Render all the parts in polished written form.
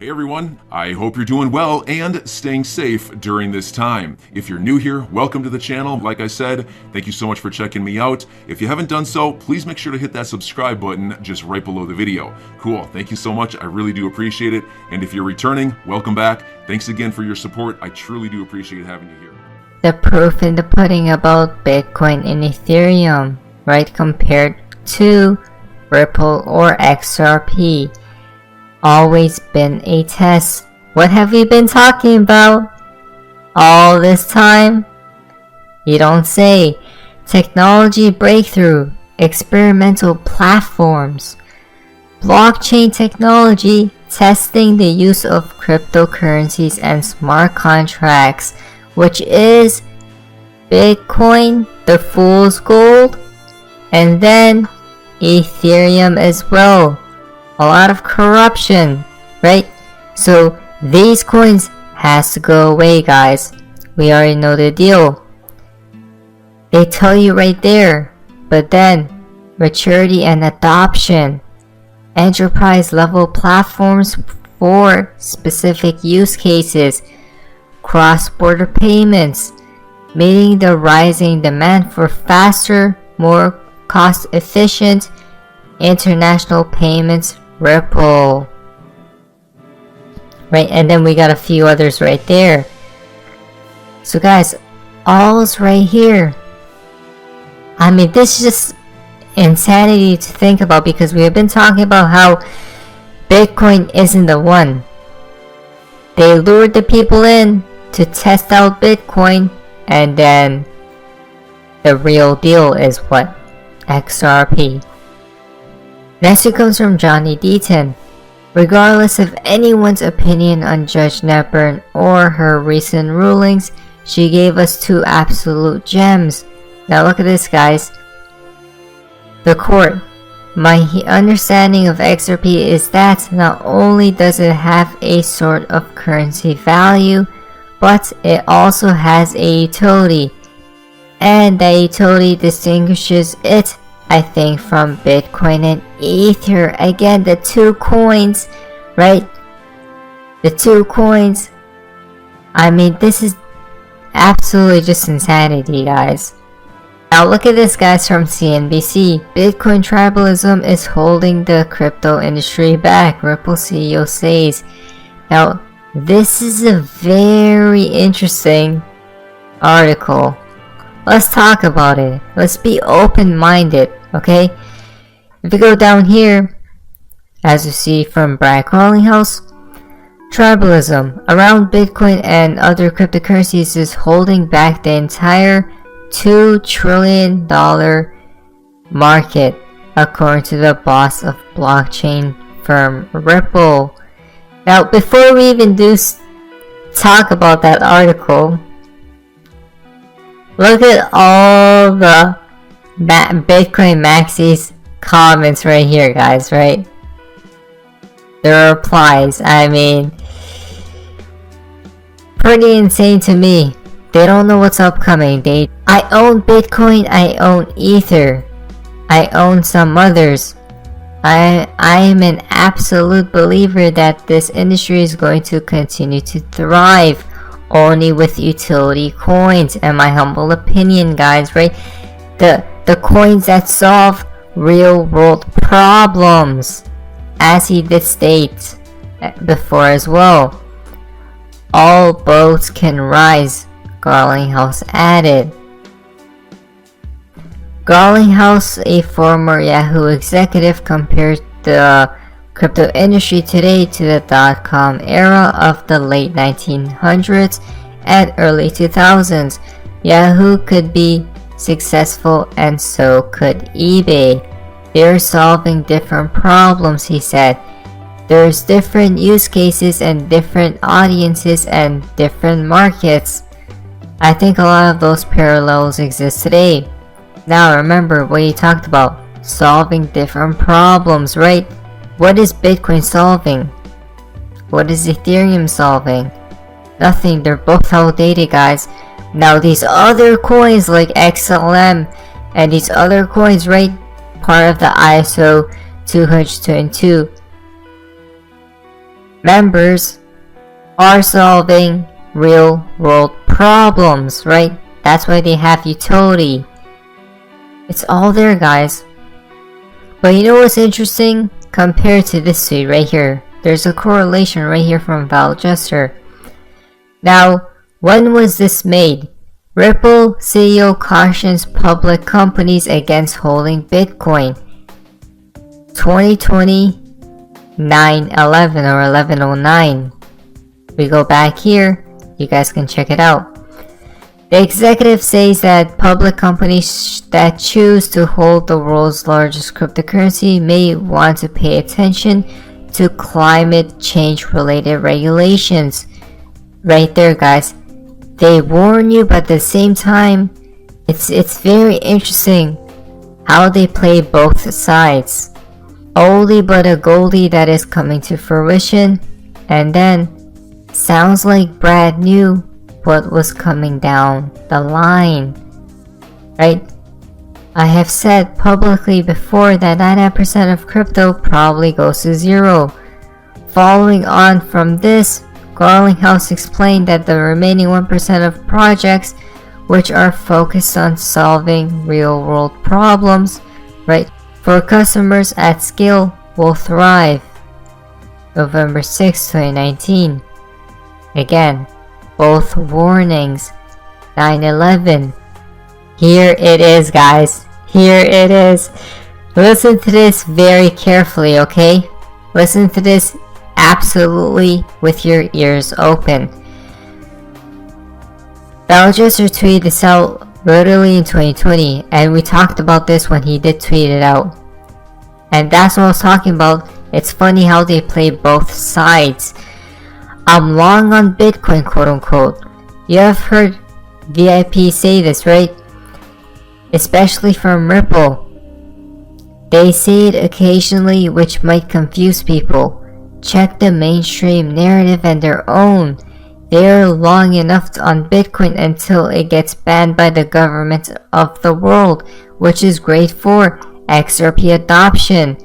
Hey everyone, I hope you're doing well and staying safe during this time. If you're new here, welcome to the channel. Like I said, thank you so much for checking me out. If you haven't done so, please make sure to hit that subscribe button just right below the video. Cool, thank you so much. I really do appreciate it. And if you're returning, welcome back. Thanks again for your support. I truly do appreciate having you here. The proof in the pudding about Bitcoin and Ethereum, right, compared to Ripple or XRP. Always been a test. What have we been talking about all this time? You don't say. Technology breakthrough, experimental platforms, blockchain technology, testing the use of cryptocurrencies and smart contracts, which is Bitcoin, the fool's gold, and then Ethereum as well. A lot of corruption, right? So these coins has to go away, guys. We already know the deal. They tell you right there. But then maturity and adoption, enterprise level platforms for specific use cases, cross-border payments, meeting the rising demand for faster, more cost-efficient international payments. Ripple, right? And then we got a few others right there. So guys, all's right here. I mean, this is just insanity to think about, because we have been talking about how Bitcoin isn't the one. They lured the people in to test out Bitcoin, and then the real deal is what? XRP. Next it comes from Johnny Deaton. Regardless of anyone's opinion on Judge Nepburn or her recent rulings, she gave us two absolute gems. Now look at this, guys. The court. My understanding of XRP is that not only does it have a sort of currency value, but it also has a utility. And that utility distinguishes it, I think, from Bitcoin and Ether. Again, the two coins, right? The two coins. I mean, this is absolutely just insanity, guys. Now look at this, guys, from CNBC. Bitcoin tribalism is holding the crypto industry back, Ripple CEO says. Now, this is a very interesting article. Let's talk about it. Let's be open-minded, okay? If you go down here, as you see from Brad Carlinghouse, tribalism around Bitcoin and other cryptocurrencies is holding back the entire $2 trillion market, according to the boss of blockchain firm Ripple. Now, before we even talk about that article, look at all the Bitcoin Maxi's comments right here, guys, right? Their replies, I mean, pretty insane to me. They don't know what's upcoming. I own Bitcoin, I own Ether, I own some others. I am an absolute believer that this industry is going to continue to thrive only with utility coins, in my humble opinion, guys, right? The coins that solve real world problems, as he did state before as well. All boats can rise, Garlinghouse added. Garlinghouse, a former Yahoo executive, compared the crypto industry today to the dot-com era of the late 1900s and early 2000s. Yahoo could be successful, and so could eBay. They're solving different problems, he said. There's different use cases and different audiences and different markets. I think a lot of those parallels exist today. Now remember what you talked about, solving different problems, right? What is Bitcoin solving? What is Ethereum solving? Nothing. They're both outdated, guys. Now these other coins like XLM and these other coins, right, part of the ISO 222, members are solving real world problems, right? That's why they have utility. It's all there, guys. But you know what's interesting? Compared to this tweet right here, there's a correlation right here from ValJester. Now, when was this made? Ripple CEO cautions public companies against holding Bitcoin. 2020 9/11 or 11/09. We go back here, you guys can check it out. The executive says that public companies that choose to hold the world's largest cryptocurrency may want to pay attention to climate change related regulations. Right there, guys. They warn you, but at the same time, it's very interesting how they play both sides. Oldie but a goldie that is coming to fruition, and then sounds like Brad knew what was coming down the line, right? I have said publicly before that 99% of crypto probably goes to zero. Following on from this, Garlinghouse explained that the remaining 1% of projects which are focused on solving real-world problems, right, for customers at scale will thrive. November 6, 2019. Again, both warnings. 9/11. Here it is, guys. Here it is. Listen to this very carefully, okay? Listen to this absolutely with your ears open. ValJester tweeted this out literally in 2020, and we talked about this when he did tweet it out. And that's what I was talking about. It's funny how they play both sides. I'm long on Bitcoin, quote unquote. You have heard VIP say this, right? Especially from Ripple. They say it occasionally, which might confuse people. Check the mainstream narrative and their own. They're long enough on Bitcoin until it gets banned by the government of the world, which is great for XRP adoption.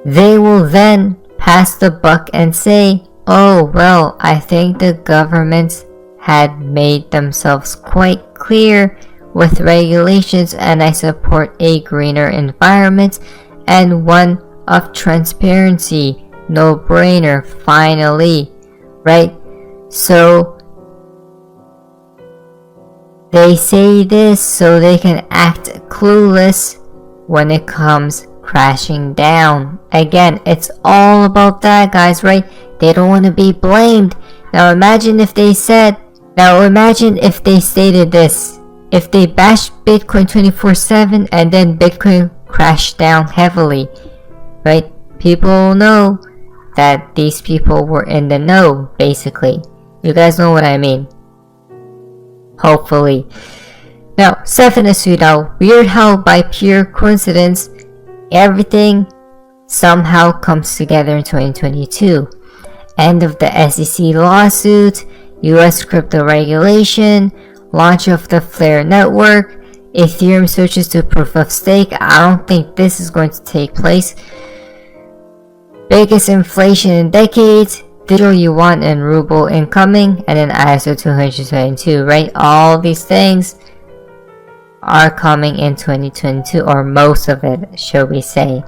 They will then pass the buck and say, oh well, I think the governments had made themselves quite clear with regulations, and I support a greener environment and one of transparency. No brainer, finally, right? So they say this so they can act clueless when it comes crashing down. Again, it's all about that, guys, right? They don't want to be blamed. Now imagine if they stated this. If they bashed Bitcoin 24/7 and then Bitcoin crashed down heavily, right? People will know that these people were in the know, basically. You guys know what I mean. Hopefully. Now, Stefan Asuda, weird how by pure coincidence, everything somehow comes together in 2022. End of the SEC lawsuit, US crypto regulation, launch of the Flare network, Ethereum switches to proof of stake. I don't think this is going to take place. Biggest inflation in decades, digital yuan and ruble incoming, and then ISO 222, right? All these things are coming in 2022, or most of it, shall we say.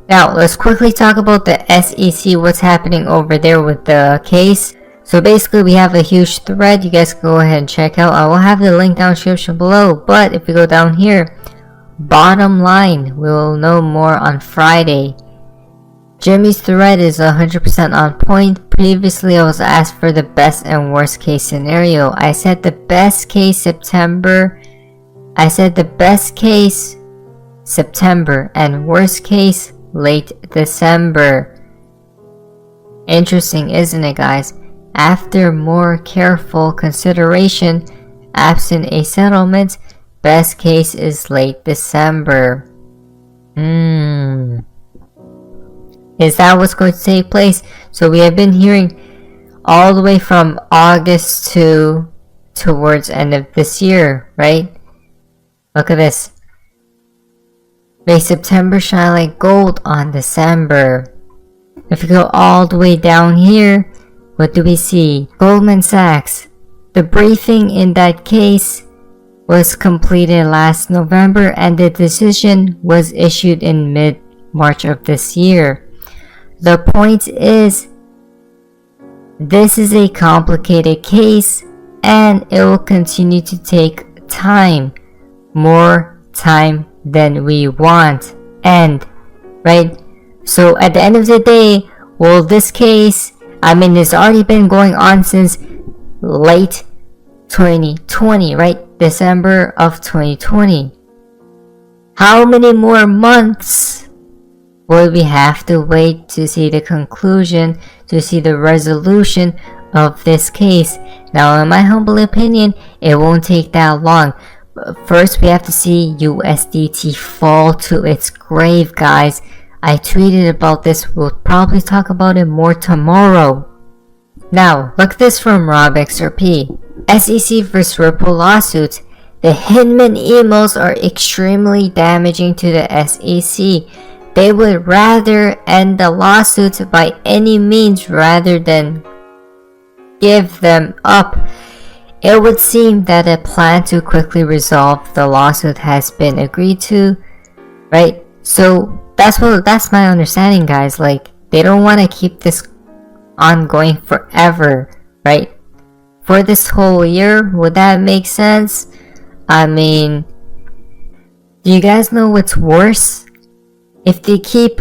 Now, let's quickly talk about the SEC, what's happening over there with the case. So basically, we have a huge thread. You guys can go ahead and check out. I will have the link down in the description below. But if we go down here, bottom line, we'll know more on Friday. Jimmy's thread is 100% on point. Previously, I was asked for the best and worst case scenario. I said the best case September. I said the best case September and worst case late December. Interesting, isn't it, guys? After more careful consideration, absent a settlement, best case is late December. Is that what's going to take place? So we have been hearing all the way from August to towards end of this year, right? Look at this. May September shine like gold on December. If we go all the way down here, what do we see? Goldman Sachs. The briefing in that case was completed last November and the decision was issued in mid-March of this year. The point is, this is a complicated case and it will continue to take time, more time than we want. And, right? So at the end of the day, well, this case, it's already been going on since late 2020, right? December of 2020. How many more months will we have to wait to see the conclusion, to see the resolution of this case? Now, in my humble opinion, it won't take that long. But first, we have to see USDT fall to its grave, guys. I tweeted about this. We'll probably talk about it more tomorrow. Now, look at this from Rob XRP. SEC vs Ripple lawsuit. The Hinman emails are extremely damaging to the SEC. They would rather end the lawsuits by any means rather than give them up. It would seem that a plan to quickly resolve the lawsuit has been agreed to, right? So that's my understanding, guys. Like, they don't want to keep this ongoing forever, right? For this whole year, would that make sense? Do you guys know what's worse? If they keep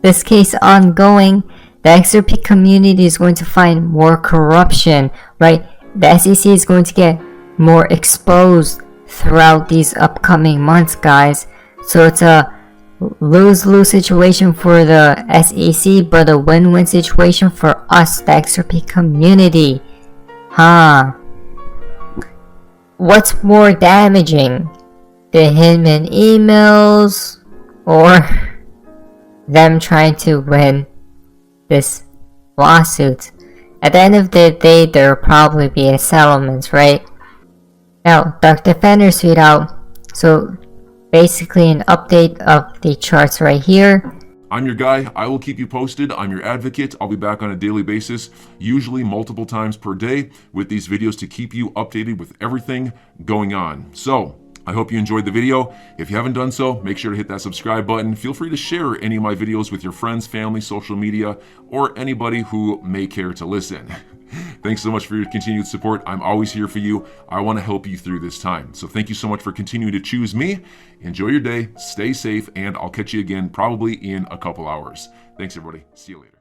this case ongoing, the XRP community is going to find more corruption, right? The SEC is going to get more exposed throughout these upcoming months, guys. So it's a lose-lose situation for the SEC, but a win-win situation for us, the XRP community. What's more damaging? The Hinman emails or them trying to win this lawsuit? At the end of the day, there will probably be a settlement, right? Now, Dark Defender tweet out. So basically an update of the charts right here. I'm your guy. I will keep you posted. I'm your advocate. I'll be back on a daily basis, usually multiple times per day, with these videos to keep you updated with everything going on. So I hope you enjoyed the video. If you haven't done so, make sure to hit that subscribe button. Feel free to share any of my videos with your friends, family, social media, or anybody who may care to listen. Thanks so much for your continued support. I'm always here for you. I want to help you through this time. So thank you so much for continuing to choose me. Enjoy your day, stay safe, and I'll catch you again probably in a couple hours. Thanks, everybody. See you later.